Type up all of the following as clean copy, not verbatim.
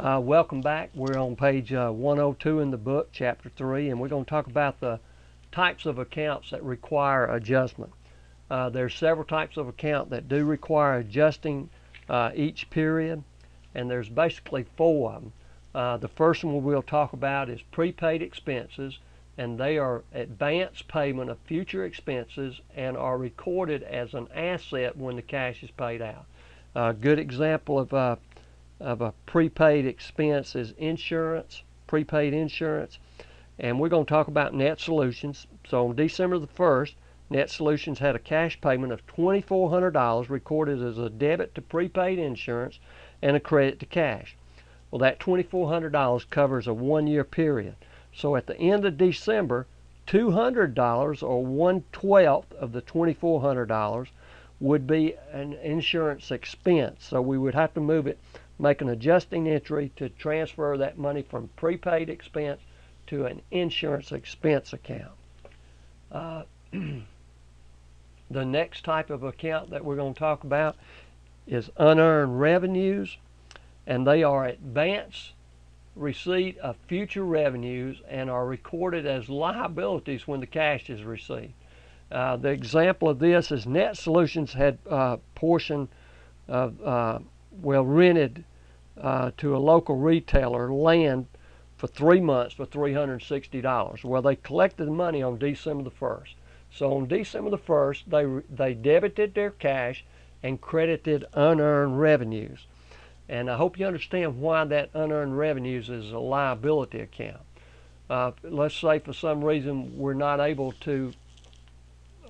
Welcome back. We're on page 102 in the book, chapter 3, and we're going to talk about the types of accounts that require adjustment. There's several types of account that do require adjusting each period, and there's basically four of them. The first one we'll talk about is prepaid expenses, and they are advance payment of future expenses and are recorded as an asset when the cash is paid out. A good example of a prepaid expense is insurance, prepaid insurance, and we're going to talk about Net Solutions. So on December the 1st, Net Solutions had a cash payment of $2,400 recorded as a debit to prepaid insurance and a credit to cash. Well, that $2,400 covers a one-year period. So at the end of December, $200 or 1/12 of the $2,400 would be an insurance expense. So we would have to move it, make an adjusting entry to transfer that money from prepaid expense to an insurance expense account. The next type of account that we're going to talk about is unearned revenues, and they are advance receipt of future revenues and are recorded as liabilities when the cash is received. The example of this is Net Solutions had a portion of rented to a local retailer land for 3 months for $360. Well, they collected the money on December the 1st. So on December the 1st, they debited their cash and credited unearned revenues. And I hope you understand why that unearned revenues is a liability account. Let's say for some reason we're not able to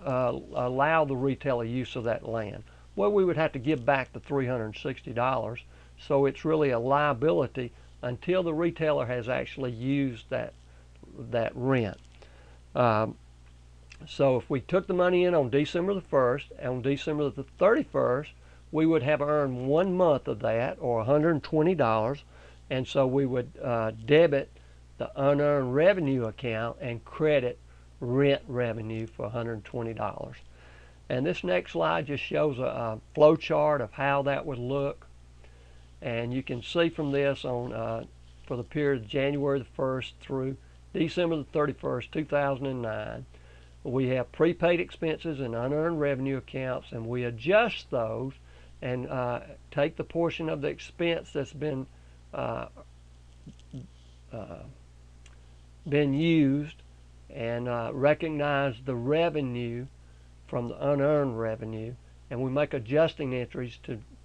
allow the retailer use of that land. Well, we would have to give back the $360. So it's really a liability until the retailer has actually used that rent. So if we took the money in on December the 1st, and on December the 31st, we would have earned 1 month of that, or $120, and so we would debit the unearned revenue account and credit rent revenue for $120. And this next slide just shows a flow chart of how that would look. And you can see from this on for the period of January the 1st through December the 31st, 2009, we have prepaid expenses and unearned revenue accounts, and we adjust those and take the portion of the expense that's been used and recognize the revenue from the unearned revenue, and we make adjusting entries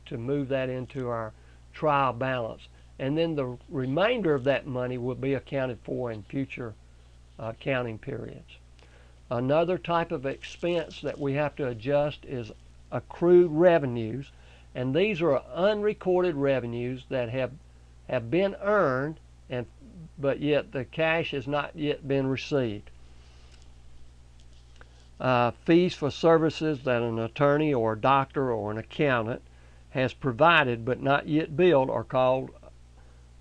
to move that into our trial balance, and then the remainder of that money will be accounted for in future accounting periods. Another type of expense that we have to adjust is accrued revenues, and these are unrecorded revenues that have been earned, but yet the cash has not yet been received. Fees for services that an attorney or a doctor or an accountant has provided but not yet billed are called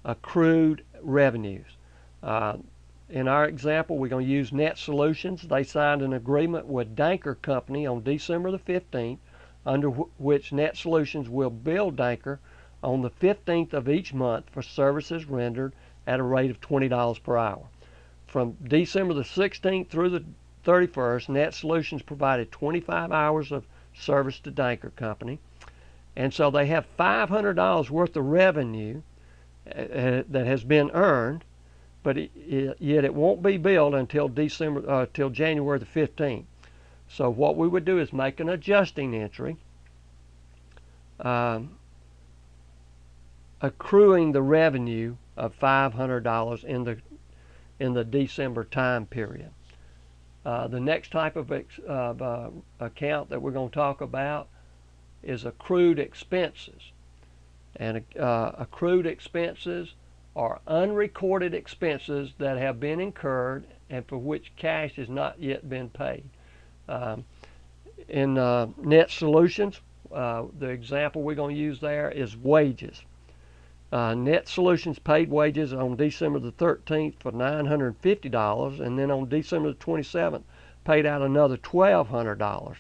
accrued revenues. In our example, we're going to use Net Solutions. They signed an agreement with Danker Company on December the 15th, under which Net Solutions will bill Danker on the 15th of each month for services rendered at a rate of $20 per hour. From December the 16th through the 31st, Net Solutions provided 25 hours of service to Danker Company, and so they have $500 worth of revenue that has been earned, but yet it won't be billed until January the 15th. So what we would do is make an adjusting entry, accruing the revenue of $500 in the December time period. The next type of account that we're going to talk about is accrued expenses. And accrued expenses are unrecorded expenses that have been incurred and for which cash has not yet been paid. In Net Solutions, the example we're going to use there is wages. Net Solutions paid wages on December the 13th for $950, and then on December the 27th paid out another $1,200.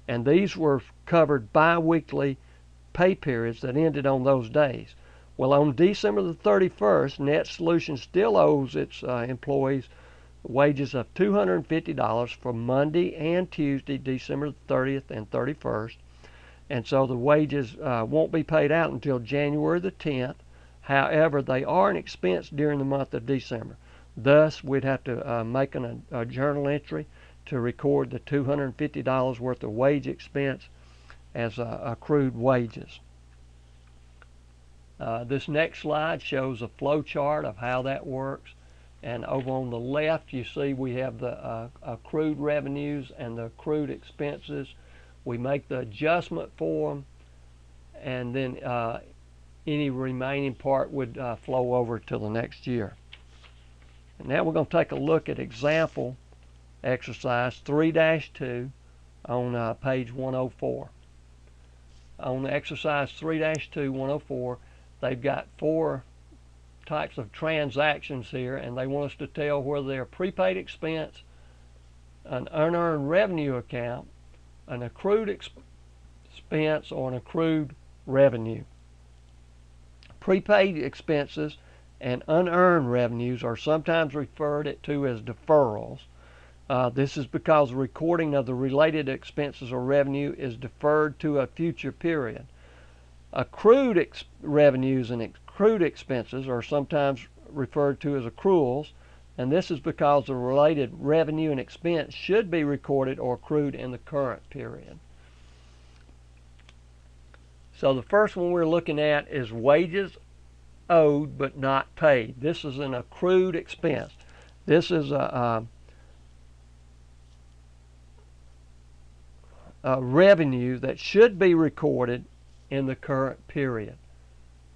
And these were covered bi-weekly pay periods that ended on those days. Well, on December the 31st, Net Solutions still owes its employees wages of $250 for Monday and Tuesday, December 30th and 31st. And so the wages won't be paid out until January the 10th. However, they are an expense during the month of December. Thus, we'd have to make a journal entry to record the $250 worth of wage expense as accrued wages. This next slide shows a flow chart of how that works. And over on the left, you see we have the accrued revenues and the accrued expenses. We make the adjustment for them, and then any remaining part would flow over to the next year. And now we're going to take a look at example exercise 3-2 on page 104. On exercise 3-2, 104, they've got 4 types of transactions here, and they want us to tell whether they're a prepaid expense, an unearned revenue account, an accrued expense, or an accrued revenue. Prepaid expenses and unearned revenues are sometimes referred to as deferrals. This is because the recording of the related expenses or revenue is deferred to a future period. Accrued revenues and accrued expenses are sometimes referred to as accruals, and this is because the related revenue and expense should be recorded or accrued in the current period. So the first one we're looking at is wages owed but not paid. This is an accrued expense. This is a revenue that should be recorded in the current period.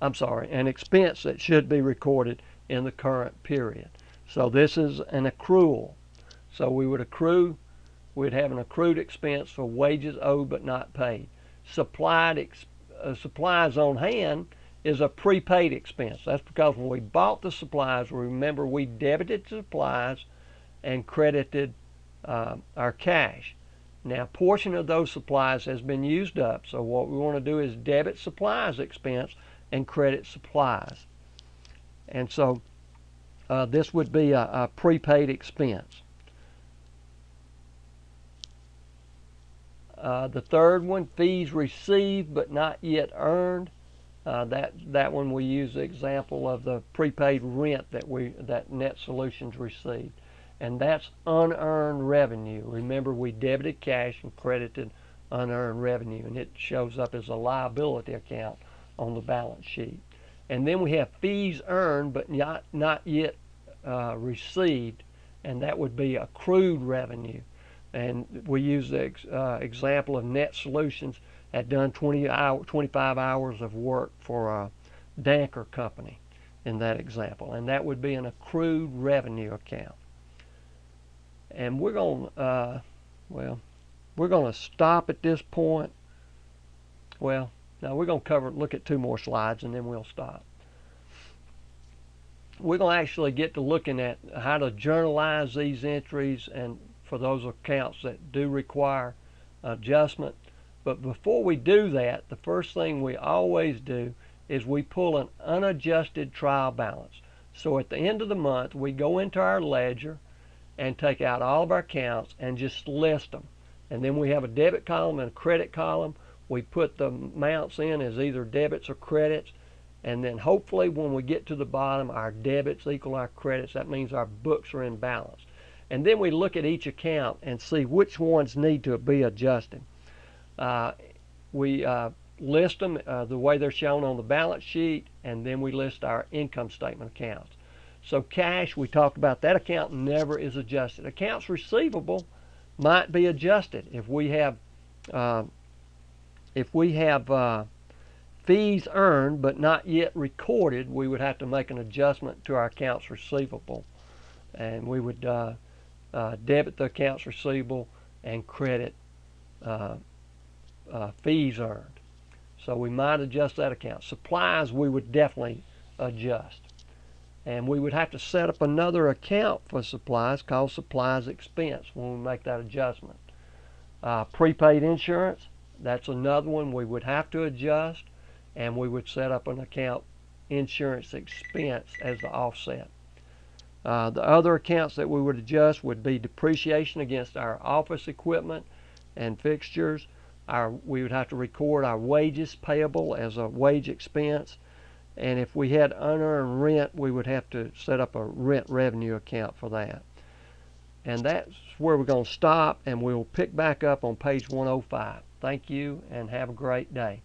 I'm sorry, an expense that should be recorded in the current period. So this is an accrual. So we'd have an accrued expense for wages owed but not paid. Supplies on hand is a prepaid expense. That's because when we bought the supplies, remember we debited supplies and credited our cash. Now, a portion of those supplies has been used up, so what we want to do is debit supplies expense and credit supplies. And so this would be a prepaid expense. The third one, fees received but not yet earned. That one we use the example of the prepaid rent that Net Solutions received. And that's unearned revenue. Remember, we debited cash and credited unearned revenue, and it shows up as a liability account on the balance sheet. And then we have fees earned but not yet received, and that would be accrued revenue. And we use the example of Net Solutions had done 25 hours of work for a Danker company in that example, and that would be an accrued revenue account. And we're going to stop at this point. Well, now we're going to look at 2 more slides, and then we'll stop. We're going to actually get to looking at how to journalize these entries and for those accounts that do require adjustment. But before we do that, the first thing we always do is we pull an unadjusted trial balance. So at the end of the month, we go into our ledger and take out all of our accounts and just list them. And then we have a debit column and a credit column. We put the amounts in as either debits or credits, and then hopefully when we get to the bottom, our debits equal our credits. That means our books are in balance. And then we look at each account and see which ones need to be adjusted. We list them the way they're shown on the balance sheet, and then we list our income statement accounts. So cash, we talked about, that account never is adjusted. Accounts receivable might be adjusted. If we have fees earned but not yet recorded, we would have to make an adjustment to our accounts receivable, and we would debit the accounts receivable and credit fees earned. So we might adjust that account. Supplies we would definitely adjust. And we would have to set up another account for supplies called supplies expense when we make that adjustment. Prepaid insurance, that's another one we would have to adjust, and we would set up an account insurance expense as the offset. The other accounts that we would adjust would be depreciation against our office equipment and fixtures. We would have to record our wages payable as a wage expense, and if we had unearned rent, we would have to set up a rent revenue account for that. And that's where we're going to stop, and we'll pick back up on page 105. Thank you, and have a great day.